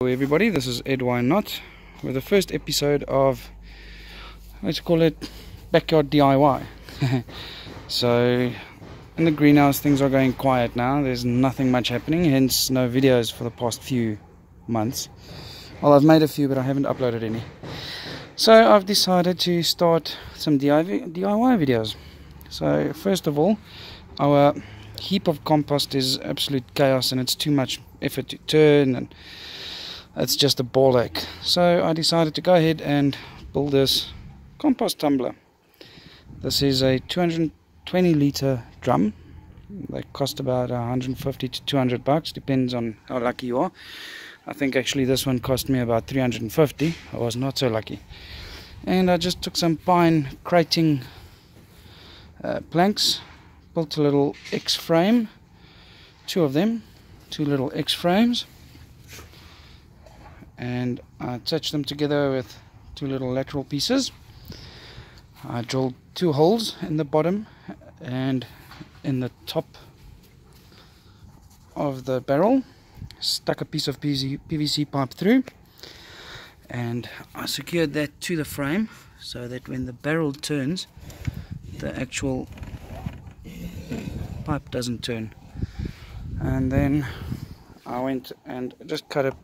Hello everybody, this is Ed Why Not with the first episode of, let's call it, backyard DIY. So in the greenhouse things are going quiet now. There's nothing much happening, hence no videos for the past few months. Well, I've made a few but I haven't uploaded any. So I've decided to start some DIY videos. So first of all, our heap of compost is absolute chaos and it's too much effort to turn, and it's just a ball ache. So I decided to go ahead and build this compost tumbler. This is a 220 litre drum. They cost about 150 to 200 bucks, depends on how lucky you are. I think actually this one cost me about 350. I was not so lucky. And I just took some pine crating planks, built a little X frame, two little X frames, and I attached them together with two little lateral pieces. I drilled two holes in the bottom and in the top of the barrel, stuck a piece of PVC pipe through, and I secured that to the frame so that when the barrel turns, the actual pipe doesn't turn. And then I went and just cut a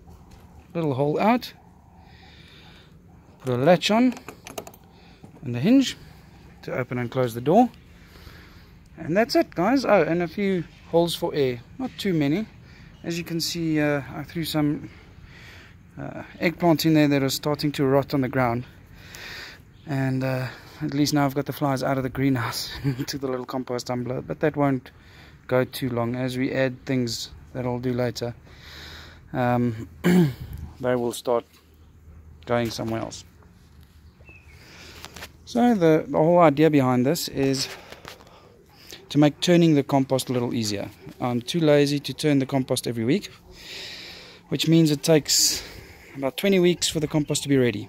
little hole out, put a latch on and a hinge to open and close the door, and that's it, guys. Oh, and a few holes for air, not too many. As you can see, I threw some eggplants in there that are starting to rot on the ground, and at least now I've got the flies out of the greenhouse to the little compost tumbler, but that won't go too long. As we add things that I'll do later, they will start going somewhere else. So the whole idea behind this is to make turning the compost a little easier. I'm too lazy to turn the compost every week, which means it takes about 20 weeks for the compost to be ready.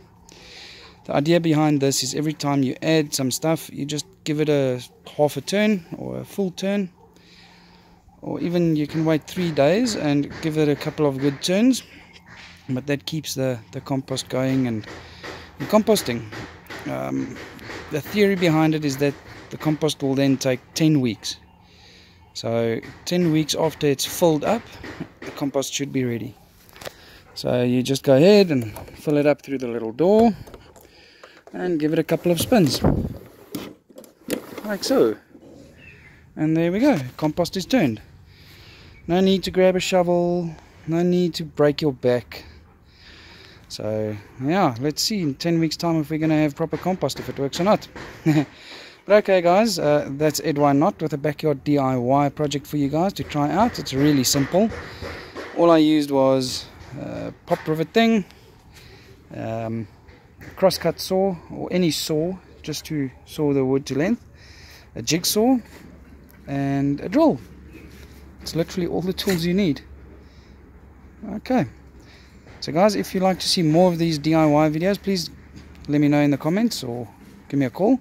The idea behind this is every time you add some stuff, you just give it a half a turn or a full turn, or even you can wait 3 days and give it a couple of good turns, but that keeps the compost going and composting. The theory behind it is that the compost will then take 10 weeks. So 10 weeks after it's filled up, the compost should be ready. So you just go ahead and fill it up through the little door and give it a couple of spins, like so. And there we go, compost is turned. No need to grab a shovel, no need to break your back. So yeah, let's see in 10 weeks time if we're going to have proper compost, if it works or not. But okay guys, that's Ed Why Not with a backyard DIY project for you guys to try out. It's really simple. All I used was a pop rivet thing, crosscut saw or any saw just to saw the wood to length, a jigsaw and a drill. It's literally all the tools you need. Okay, so guys, if you'd like to see more of these DIY videos, please let me know in the comments or give me a call.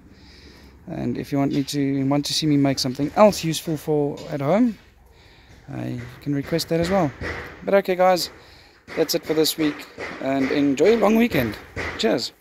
And if you want to see me make something else useful for at home, you can request that as well. But okay guys, that's it for this week, and enjoy a long weekend. Cheers.